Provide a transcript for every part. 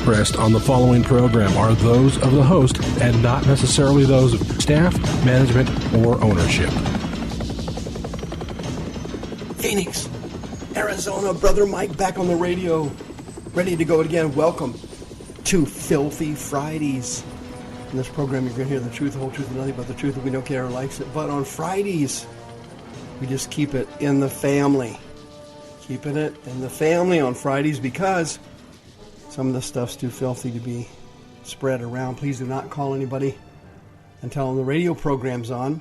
expressed on the following program are those of the host and not necessarily those of staff, management, or ownership. Phoenix, Arizona, Brother Mike back on the radio, ready to go again. Welcome to Filthy Fridays. In this program, you're going to hear the truth, the whole truth, and nothing but the truth, and we don't care who likes it. But on Fridays, we just keep it in the family. Keeping it in the family on Fridays because some of the stuff's too filthy to be spread around. Please do not call anybody and tell them the radio program's on.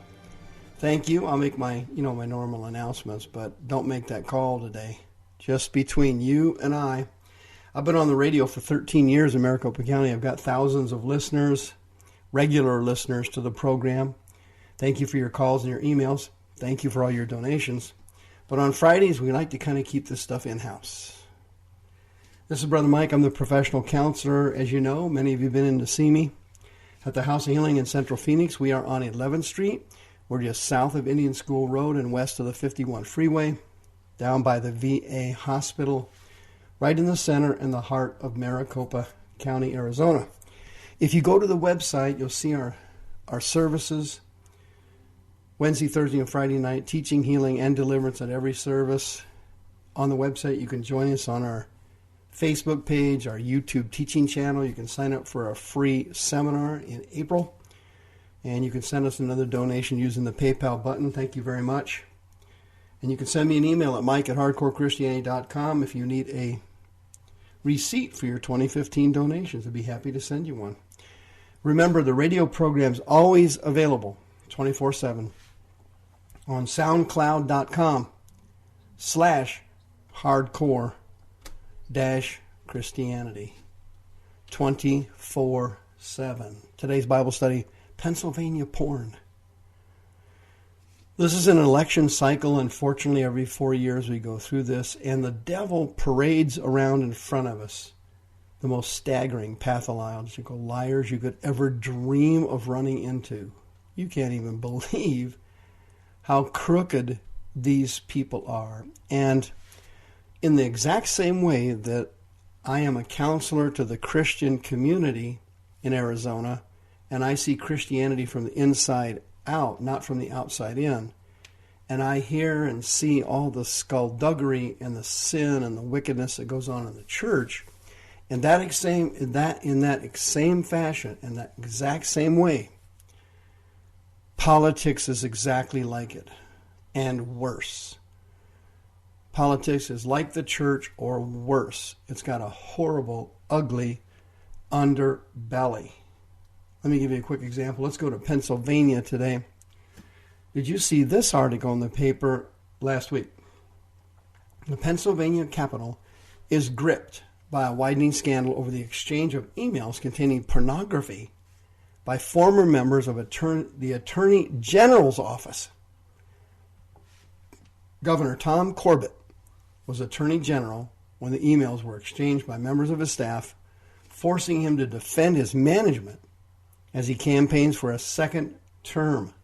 Thank you. I'll make my normal announcements, but don't make that call today. Just between you and I. I've been on the radio for 13 years in Maricopa County. I've got thousands of listeners, regular listeners to the program. Thank you for your calls and your emails. Thank you for all your donations. But on Fridays, we like to kind of keep this stuff in-house. This is Brother Mike. I'm the professional counselor. As you know, many of you have been in to see me at the House of Healing in Central Phoenix. We are on 11th Street. We're just south of Indian School Road and west of the 51 freeway, down by the VA hospital, right in the center in the heart of Maricopa County, Arizona. If you go to the website, you'll see our services, Wednesday, Thursday, and Friday night, teaching, healing, and deliverance at every service. On the website, you can join us on our Facebook page, our YouTube teaching channel. You can sign up for a free seminar in April. And you can send us another donation using the PayPal button. Thank you very much. And you can send me an email at mike@hardcorechristianity.com if you need a receipt for your 2015 donations. I'd be happy to send you one. Remember, the radio program's always available 24/7 on soundcloud.com/hardcore-christianity 24/7. Today's Bible study, Pennsylvania porn. This is an election cycle. Unfortunately, every 4 years we go through this, and the devil parades around in front of us the most staggering, pathological liars you could ever dream of running into. You can't even believe how crooked these people are. And in the exact same way that I am a counselor to the Christian community in Arizona, and I see Christianity from the inside out, not from the outside in, and I hear and see all the skullduggery and the sin and the wickedness that goes on in the church, in that same fashion, in that exact same way, politics is exactly like it, and worse. Politics is like the church or worse. It's got a horrible, ugly underbelly. Let me give you a quick example. Let's go to Pennsylvania today. Did you see this article in the paper last week? The Pennsylvania Capitol is gripped by a widening scandal over the exchange of emails containing pornography by former members of the Attorney General's office. Governor Tom Corbett was Attorney General when the emails were exchanged by members of his staff, forcing him to defend his management as he campaigns for a second term.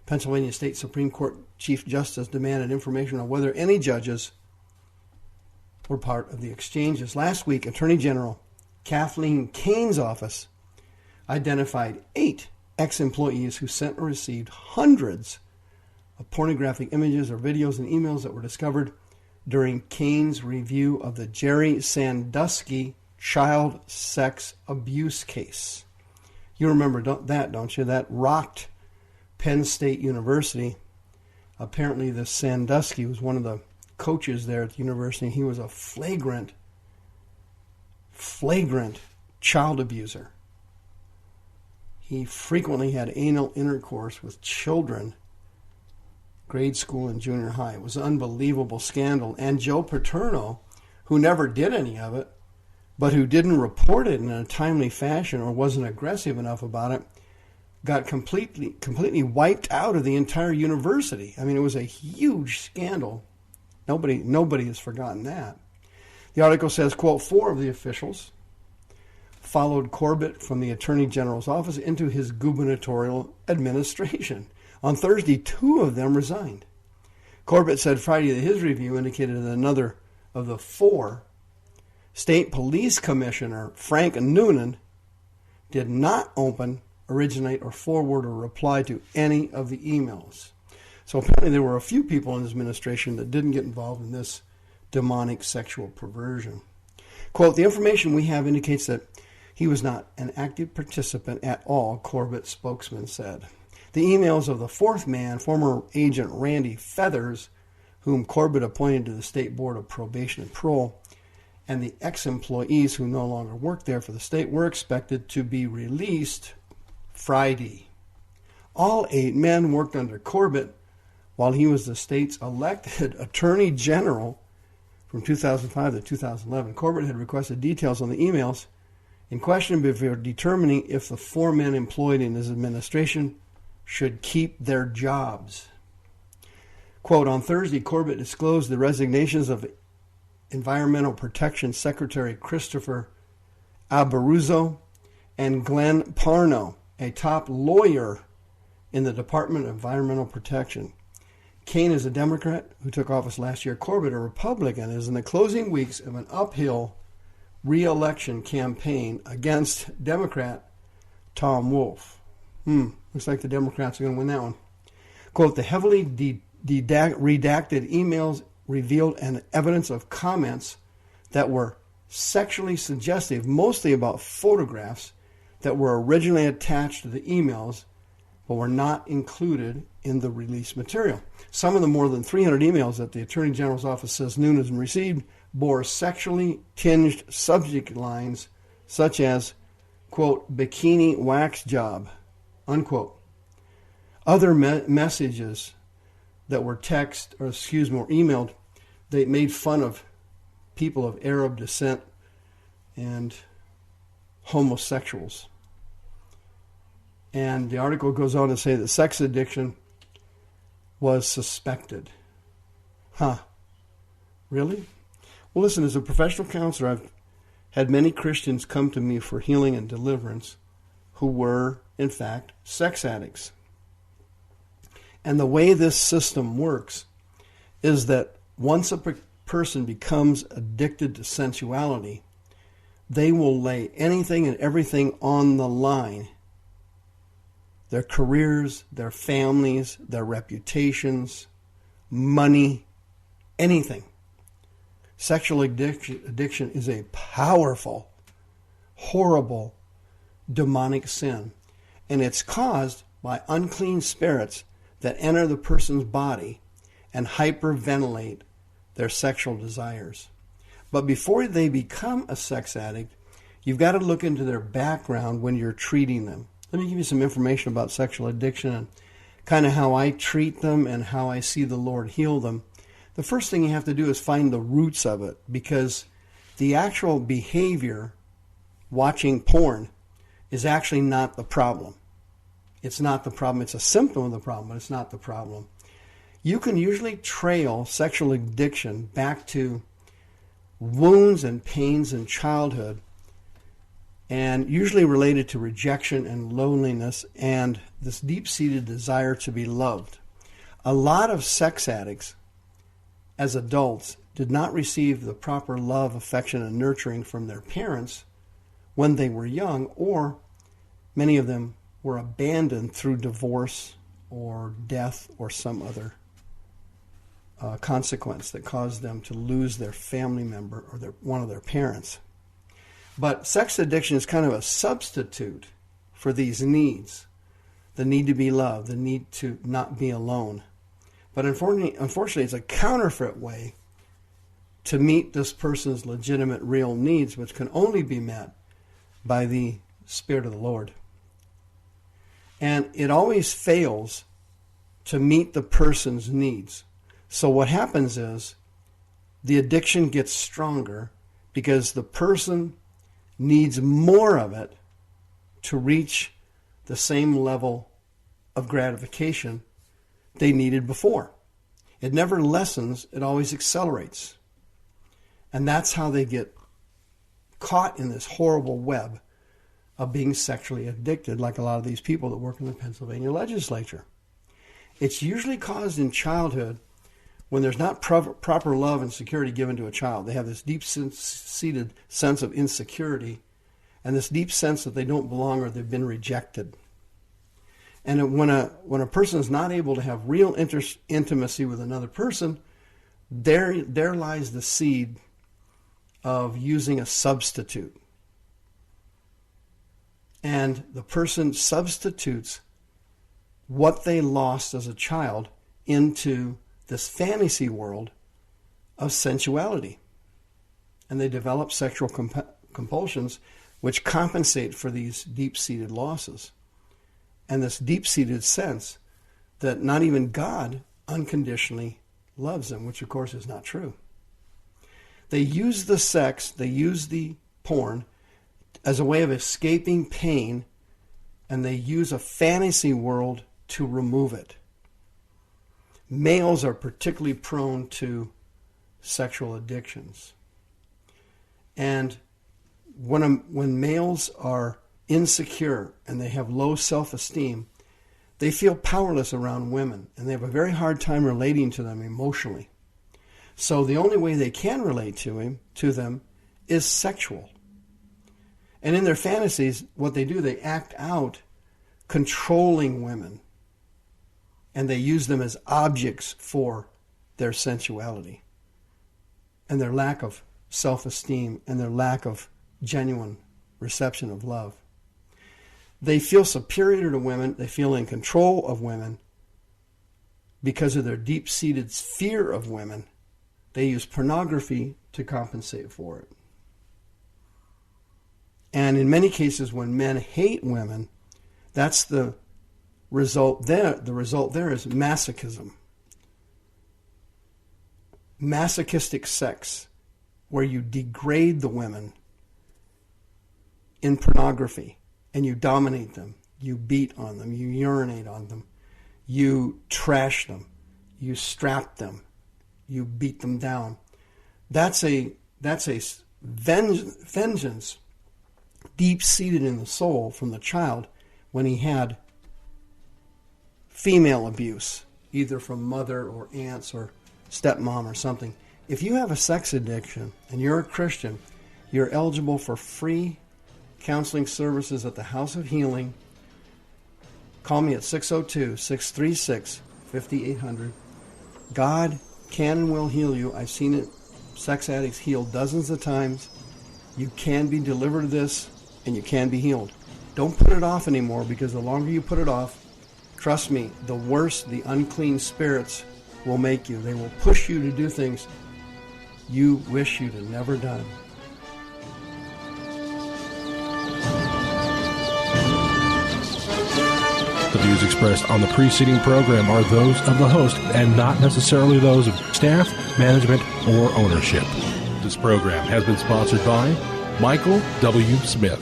Pennsylvania State Supreme Court Chief Justice demanded information on whether any judges were part of the exchanges. Last week, Attorney General Kathleen Kane's office identified 8 ex-employees who sent or received hundreds of pornographic images or videos and emails that were discovered during Kane's review of the Jerry Sandusky child sex abuse case. You remember that, don't you? That rocked Penn State University. Apparently, this Sandusky was one of the coaches there at the university. He was a flagrant child abuser. He frequently had anal intercourse with children, grade school and junior high. It was an unbelievable scandal. And Joe Paterno, who never did any of it, but who didn't report it in a timely fashion or wasn't aggressive enough about it, got completely wiped out of the entire university. I mean, it was a huge scandal. Nobody has forgotten that. The article says, quote, 4 of the officials followed Corbett from the Attorney General's office into his gubernatorial administration. On Thursday, 2 of them resigned. Corbett said Friday that his review indicated that another of the 4 State Police Commissioner Frank Noonan did not open, originate, or forward or reply to any of the emails. So apparently there were a few people in his administration that didn't get involved in this demonic sexual perversion. Quote, the information we have indicates that he was not an active participant at all, Corbett's spokesman said. The emails of the fourth man, former agent Randy Feathers, whom Corbett appointed to the State Board of Probation and Parole, and the ex-employees who no longer work there for the state were expected to be released Friday. All 8 men worked under Corbett while he was the state's elected attorney general from 2005 to 2011. Corbett had requested details on the emails in question before determining if the 4 men employed in his administration should keep their jobs. Quote, on Thursday, Corbett disclosed the resignations of Environmental Protection Secretary Christopher Abruzzo and Glenn Parno, a top lawyer in the Department of Environmental Protection. Kane is a Democrat who took office last year. Corbett, a Republican, is in the closing weeks of an uphill re-election campaign against Democrat Tom Wolf. Looks like the Democrats are going to win that one. Quote, the heavily redacted emails revealed an evidence of comments that were sexually suggestive, mostly about photographs that were originally attached to the emails but were not included in the release material. Some of the more than 300 emails that the Attorney General's office says Noonan received bore sexually tinged subject lines such as, quote, bikini wax job, unquote. Other messages that were emailed, they made fun of people of Arab descent and homosexuals. And the article goes on to say that sex addiction was suspected. Really? Well, listen, as a professional counselor, I've had many Christians come to me for healing and deliverance who were, in fact, sex addicts. And the way this system works is that once a person becomes addicted to sensuality, they will lay anything and everything on the line. Their careers, their families, their reputations, money, anything. Sexual addiction is a powerful, horrible, demonic sin. And it's caused by unclean spirits that enter the person's body and hyperventilate their sexual desires. But before they become a sex addict, you've got to look into their background when you're treating them. Let me give you some information about sexual addiction and kind of how I treat them and how I see the Lord heal them. The first thing you have to do is find the roots of it, because the actual behavior, watching porn, is actually not the problem. It's not the problem. It's a symptom of the problem, but it's not the problem. You can usually trail sexual addiction back to wounds and pains in childhood, and usually related to rejection and loneliness and this deep-seated desire to be loved. A lot of sex addicts, as adults, did not receive the proper love, affection, and nurturing from their parents when they were young, or many of them were abandoned through divorce or death or some other consequence that caused them to lose their family member or one of their parents. But sex addiction is kind of a substitute for these needs. The need to be loved, the need to not be alone. But unfortunately, it's a counterfeit way to meet this person's legitimate, real needs, which can only be met by the Spirit of the Lord. And it always fails to meet the person's needs. So what happens is the addiction gets stronger because the person needs more of it to reach the same level of gratification they needed before. It never lessens, it always accelerates. And that's how they get caught in this horrible web of being sexually addicted, like a lot of these people that work in the Pennsylvania legislature. It's usually caused in childhood when there's not proper love and security given to a child, they have this deep-seated sense of insecurity and this deep sense that they don't belong or they've been rejected. And when a person is not able to have real intimacy with another person, there lies the seed of using a substitute. And the person substitutes what they lost as a child into this fantasy world of sensuality. And they develop sexual compulsions which compensate for these deep-seated losses. And this deep-seated sense that not even God unconditionally loves them, which of course is not true. They use the sex, they use the porn as a way of escaping pain, and they use a fantasy world to remove it. Males are particularly prone to sexual addictions. And when males are insecure and they have low self-esteem, they feel powerless around women, and they have a very hard time relating to them emotionally. So the only way they can relate to them is sexual. And in their fantasies, what they do, they act out controlling women, and they use them as objects for their sensuality and their lack of self-esteem and their lack of genuine reception of love. They feel superior to women. They feel in control of women because of their deep-seated fear of women. They use pornography to compensate for it. And in many cases, when men hate women, that's the result there. The result there is masochism. Masochistic sex, where you degrade the women in pornography and you dominate them, you beat on them, you urinate on them, you trash them, you strap them, you beat them down. That's a vengeance deep-seated in the soul from the child when he had female abuse, either from mother or aunts or stepmom or something. If you have a sex addiction and you're a Christian, you're eligible for free counseling services at the House of Healing. Call me at 602-636-5800. God can and will heal you. I've seen it. Sex addicts healed dozens of times. You can be delivered of this, and you can be healed. Don't put it off anymore, because the longer you put it off, trust me, the worse the unclean spirits will make you. They will push you to do things you wish you'd have never done. The views expressed on the preceding program are those of the host and not necessarily those of staff, management, or ownership. This program has been sponsored by Michael W. Smith.